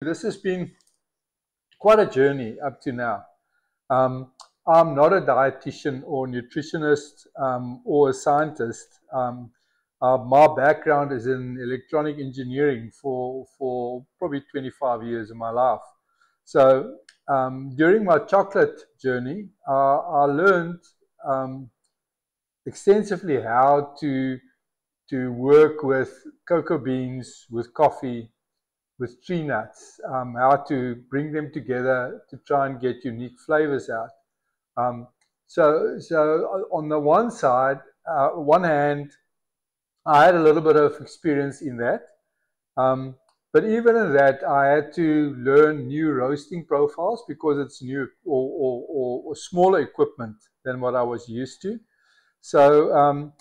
This has been quite a journey up to now. I'm not a dietitian or nutritionist or a scientist. My background is in electronic engineering for probably 25 years of my life. So during my chocolate journey, I learned extensively how to work with cocoa beans, with coffee, with tree nuts, how to bring them together to try and get unique flavors out. So on the one side, one hand, I had a little bit of experience in that. But even in that, I had to learn new roasting profiles because it's new or smaller equipment than what I was used to. So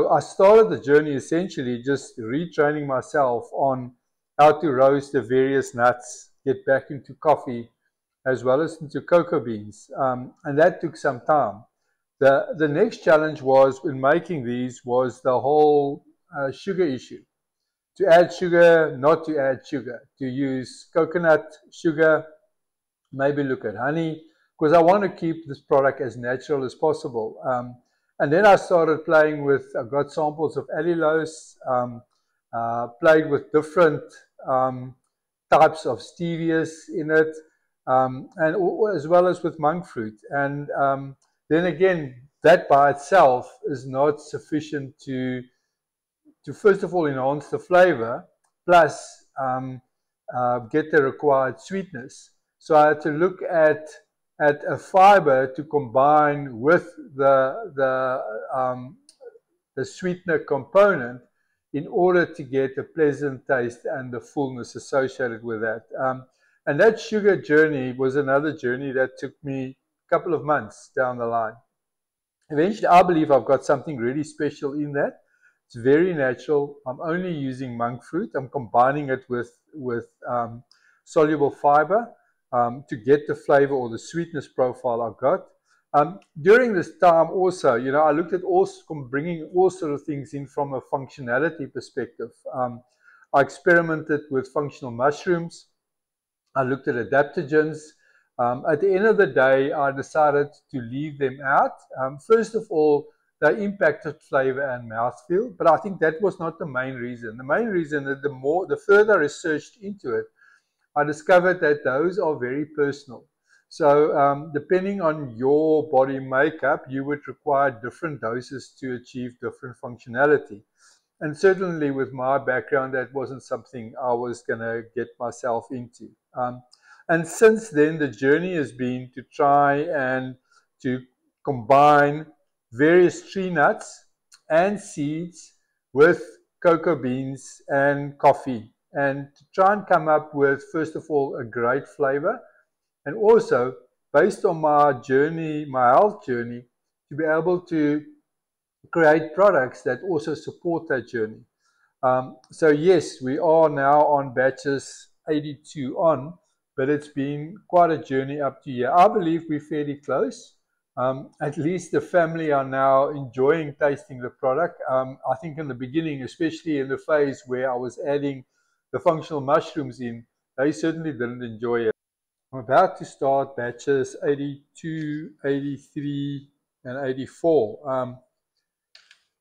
I started the journey essentially just retraining myself on how to roast the various nuts, get back into coffee, as well as into cocoa beans. And that took some time. The next challenge was in making these was the whole sugar issue. To add sugar, not to add sugar, to use coconut sugar, maybe look at honey, because I want to keep this product as natural as possible. And then I started playing with, I got samples of allulose, played with different types of stevias in it, and as well as with monk fruit. And then again, that by itself is not sufficient to first of all enhance the flavor, plus get the required sweetness. So I had to look at a fiber to combine with the sweetener component in order to get a pleasant taste and the fullness associated with that. And that sugar journey was another journey that took me a couple of months down the line. Eventually, I believe I've got something really special in that. It's very natural. I'm only using monk fruit. I'm combining it with soluble fiber to get the flavor or the sweetness profile I've got. During this time also, I looked at bringing all sort of things in from a functionality perspective. I experimented with functional mushrooms. I looked at adaptogens. At the end of the day, I decided to leave them out. First of all, they impacted flavor and mouthfeel, but I think that was not the main reason. The main reason that the further I researched into it, I discovered that those are very personal. So depending on your body makeup, you would require different doses to achieve different functionality. And certainly with my background, that wasn't something I was going to get myself into. And since then, the journey has been to try and to combine various tree nuts and seeds with cocoa beans and coffee, and to try and come up with, first of all, a great flavor, and also, based on my journey, my health journey, to be able to create products that also support that journey. So yes, we are now on batches 82 on, but it's been quite a journey up to here. I believe we're fairly close. At least the family are now enjoying tasting the product. I think in the beginning, especially in the phase where I was adding the functional mushrooms in, they certainly didn't enjoy it. I'm about to start batches 82, 83, and 84.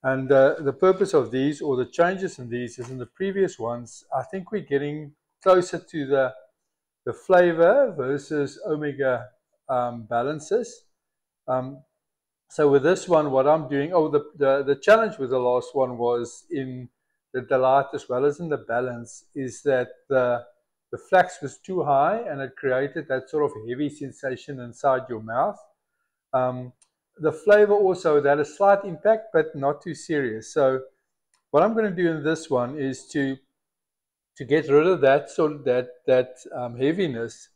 And the purpose of these, or the changes in these, is in the previous ones, I think we're getting closer to the flavor versus omega balances. So with this one, what I'm doing, the challenge with the last one was in the delight as well as in the balance, is that the flax was too high and it created that sort of heavy sensation inside your mouth. The flavor also, that a slight impact, but not too serious. So what I'm going to do in this one is to get rid of that heaviness.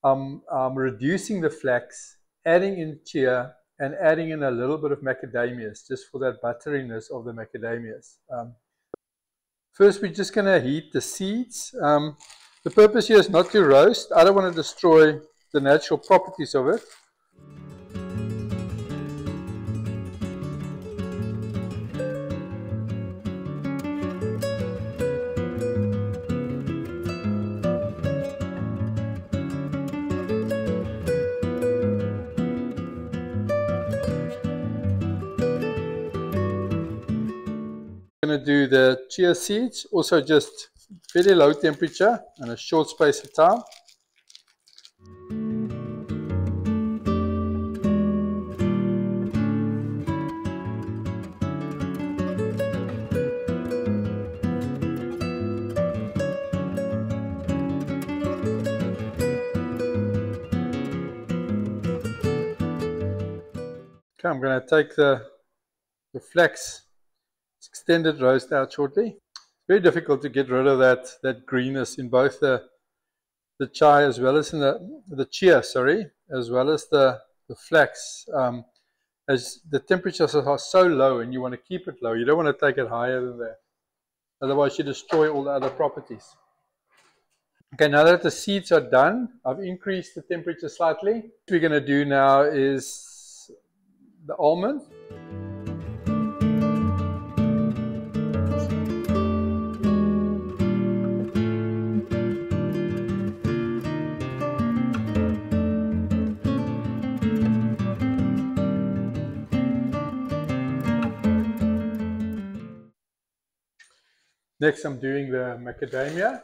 I'm reducing the flax, adding in chia, and adding in a little bit of macadamias, just for that butteriness of the macadamias. First, we're just going to heat the seeds. The purpose here is not to roast. I don't want to destroy the natural properties of it. to do the chia seeds, also just very low temperature and a short space of time. Okay, I'm going to take the flax extended roast out shortly. It's very difficult to get rid of that greenness in both the chai as well as in the chia, sorry, as well as the flax. As the temperatures are so low and you want to keep it low, you don't want to take it higher than that. Otherwise you destroy all the other properties. Okay, now that the seeds are done, I've increased the temperature slightly. What we're going to do now is the almond. Next, I'm doing the macadamia.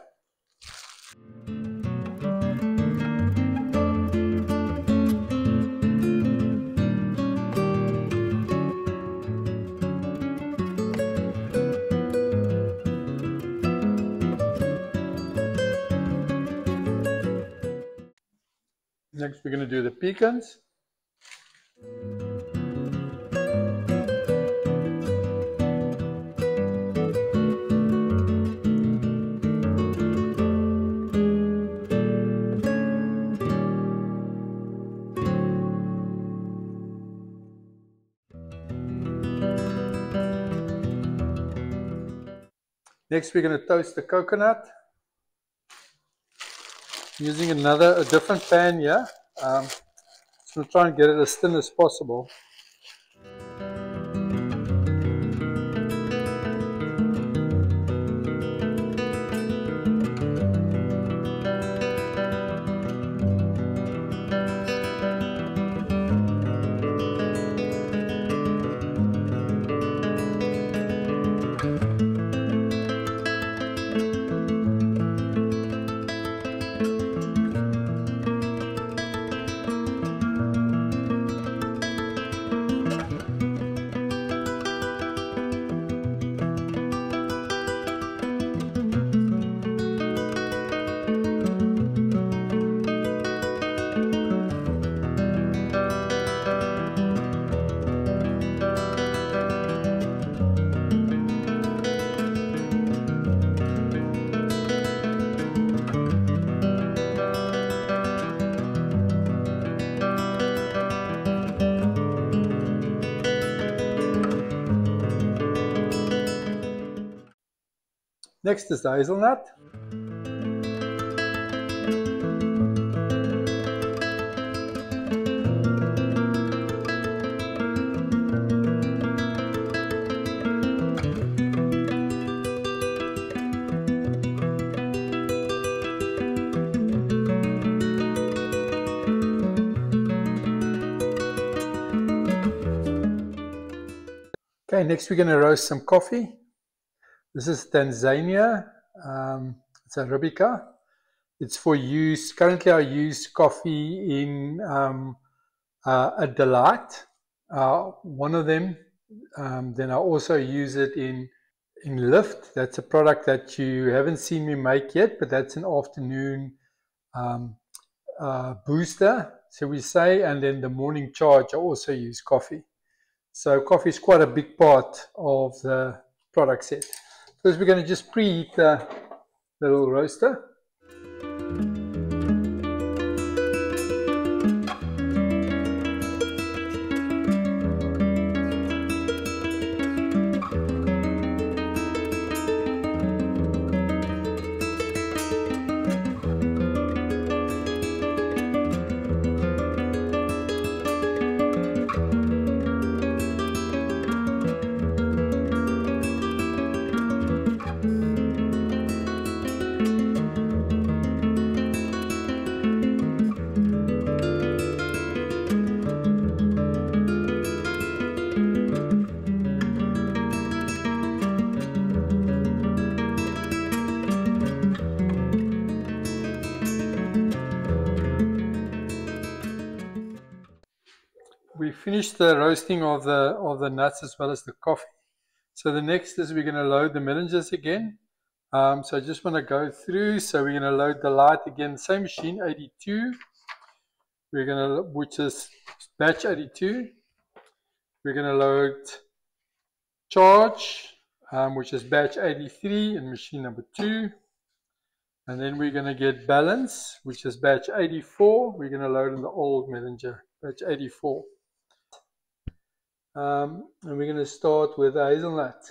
Next, we're going to do the pecans. Next, we're going to toast the coconut. Using a different pan here. Just going to try and get it as thin as possible. Next is the hazelnut. Okay, next we're going to roast some coffee. This is Tanzania. It's Arabica. It's for use. Currently, I use coffee in a Delight, one of them. Then I also use it in Lift. That's a product that you haven't seen me make yet, but that's an afternoon booster, so we say. And then the morning charge, I also use coffee. So coffee is quite a big part of the product set. First, we're going to just preheat the little roaster. we finished the roasting of the nuts as well as the coffee. So the next is we're going to load the melangers again. So I just want to go through. So we're going to load the light again, same machine, 82. We're going to, which is batch 82. We're going to load charge, which is batch 83 in machine number 2. And then we're going to get balance, which is batch 84. We're going to load in the old melanger, batch 84. And we're going to start with hazelnut.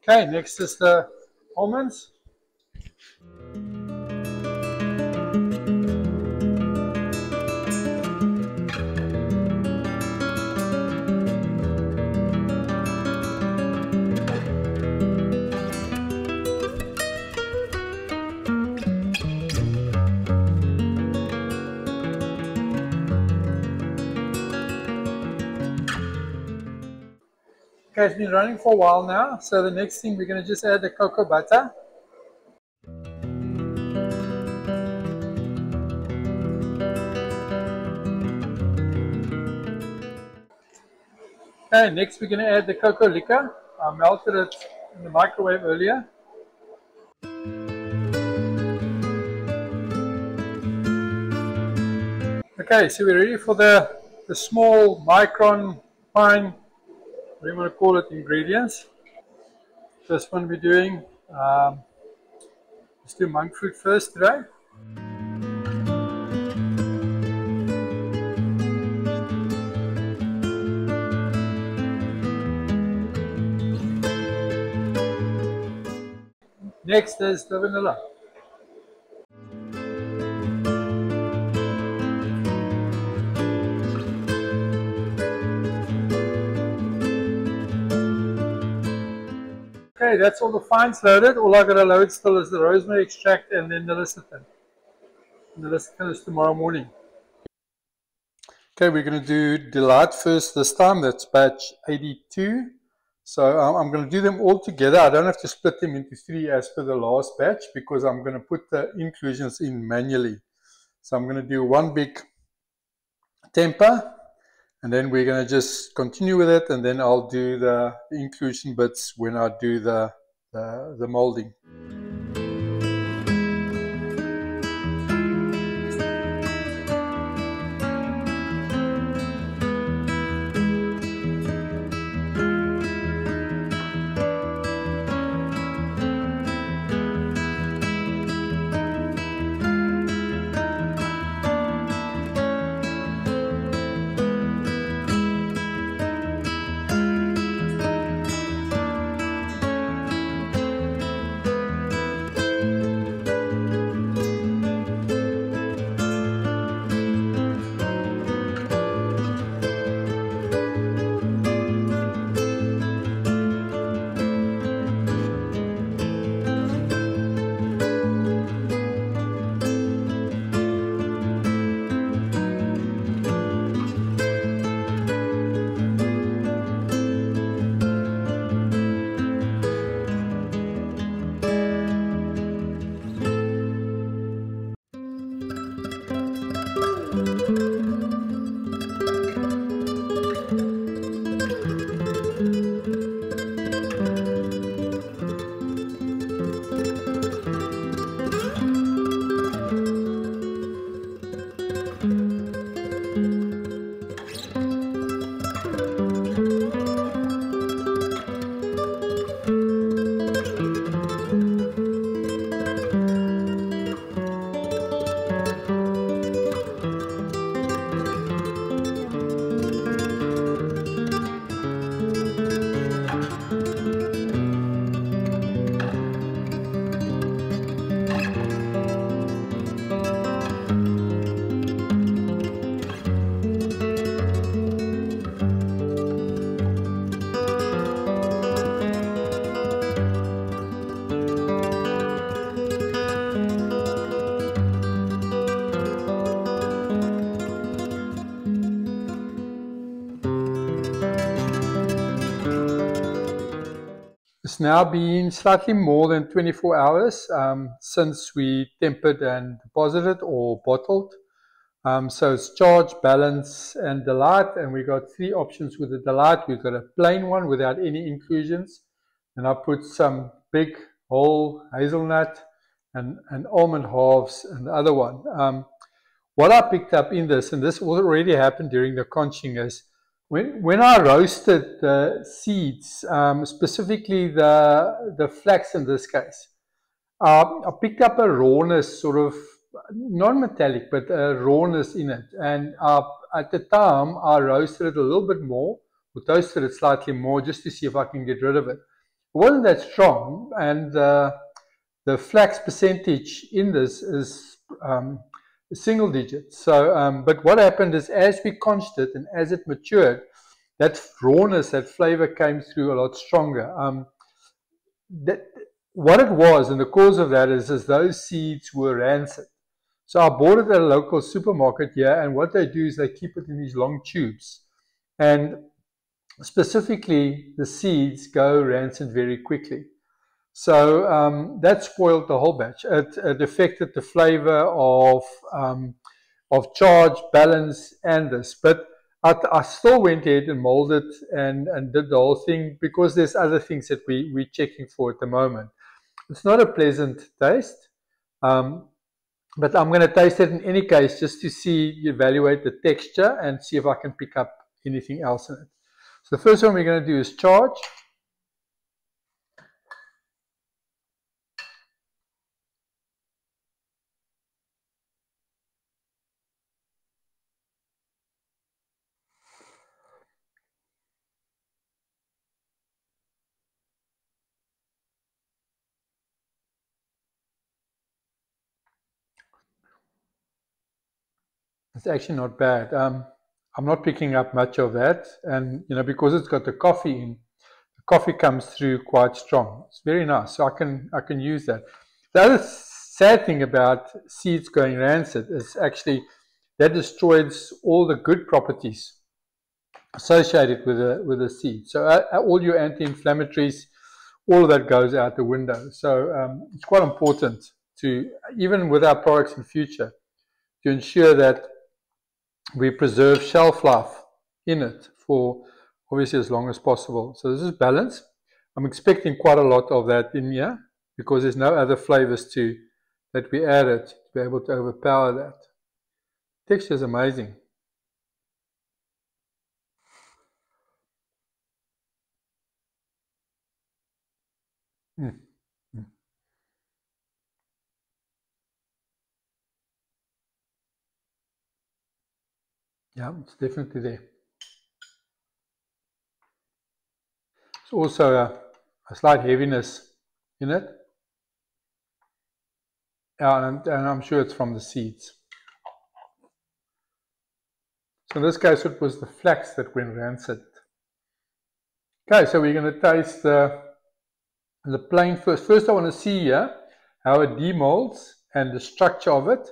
Okay, next is the almonds. Okay, it's been running for a while now, so the next thing we're going to just add the cocoa butter. Okay, next we're going to add the cocoa liquor. I melted it in the microwave earlier. Okay, so we're ready for the small micron fine, what do you want to call it, ingredients. First one we're doing, let's do monk fruit first today. Next is the vanilla. Okay, that's all the fines loaded. All I got to load still is the rosemary extract and then the lecithin. And the lecithin is tomorrow morning. Okay, we're going to do delight first this time. That's batch 82. So I'm going to do them all together. I don't have to split them into 3 as per the last batch because I'm going to put the inclusions in manually. So I'm going to do one big temper. And then we're going to just continue with it, and then I'll do the inclusion bits when I do the molding. It's now been slightly more than 24 hours since we tempered and deposited or bottled. So it's charge, balance, and delight. And we got three options with the delight. We've got a plain one without any inclusions. And I put some big whole hazelnut and almond halves and the other one. What I picked up in this, and this already happened during the conching, is when I roasted the seeds, specifically the flax in this case, I picked up a rawness, sort of non-metallic, but a rawness in it. And at the time, I roasted it a little bit more, or toasted it slightly more, just to see if I can get rid of it. It wasn't that strong, and the flax percentage in this is single digits. So, but what happened is, as we conched it and as it matured, that rawness, that flavor came through a lot stronger. What it was, and the cause of that is those seeds were rancid. So I bought it at a local supermarket here, and what they do is they keep it in these long tubes. And specifically, the seeds go rancid very quickly. So that spoiled the whole batch. It affected the flavor of charge, balance, and this. But I still went ahead and molded and did the whole thing, because there's other things that we're checking for at the moment. It's not a pleasant taste, but I'm going to taste it in any case, just to evaluate the texture and see if I can pick up anything else in it. So the first one we're going to do is charge. It's actually not bad. I'm not picking up much of that, and because it's got the coffee in, the coffee comes through quite strong. It's very nice, so I can use that. The other sad thing about seeds going rancid is actually that destroys all the good properties associated with the seed. So all your anti-inflammatories, all of that goes out the window. So it's quite important to, even with our products in future, to ensure that we preserve shelf life in it for obviously as long as possible. So this is balance. I'm expecting quite a lot of that in here, because there's no other flavors that we added to be able to overpower that. Texture is amazing. Mm. Mm. Yeah, it's definitely there. There's also a slight heaviness in it. And I'm sure it's from the seeds. So in this case, it was the flax that went rancid. Okay, so we're going to taste the plain first. First, I want to see here how it demolds and the structure of it.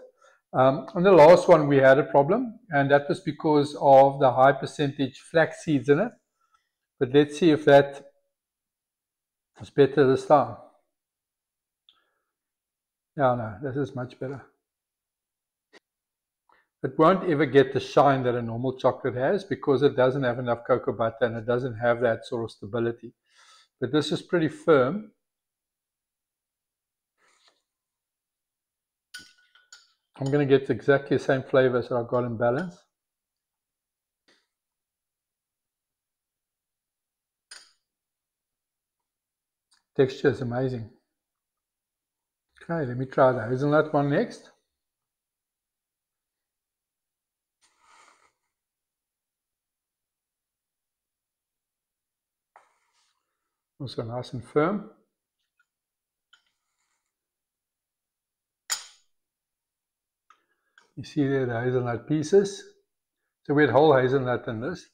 On the last one, we had a problem, and that was because of the high percentage flax seeds in it. But let's see if that is better this time. Yeah, no, this is much better. It won't ever get the shine that a normal chocolate has, because it doesn't have enough cocoa butter and it doesn't have that sort of stability. But this is pretty firm. I'm going to get exactly the same flavors that I got in balance. Texture is amazing. Okay, let me try the hazelnut one next. Also nice and firm. You see there the hazelnut pieces. So we had whole hazelnut in this.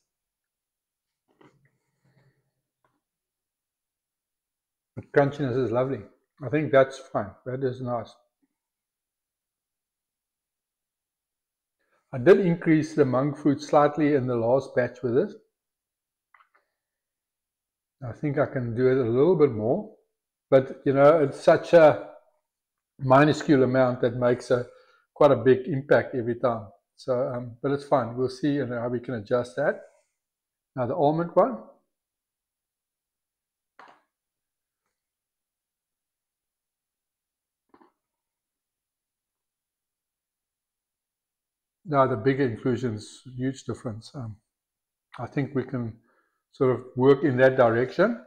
The crunchiness is lovely. I think that's fine. That is nice. I did increase the monk fruit slightly in the last batch with this. I think I can do it a little bit more, but you know, it's such a minuscule amount that makes quite a big impact every time. So, but it's fine. We'll see, you know, how we can adjust that. Now the almond one. Now the bigger inclusions, huge difference. I think we can sort of work in that direction.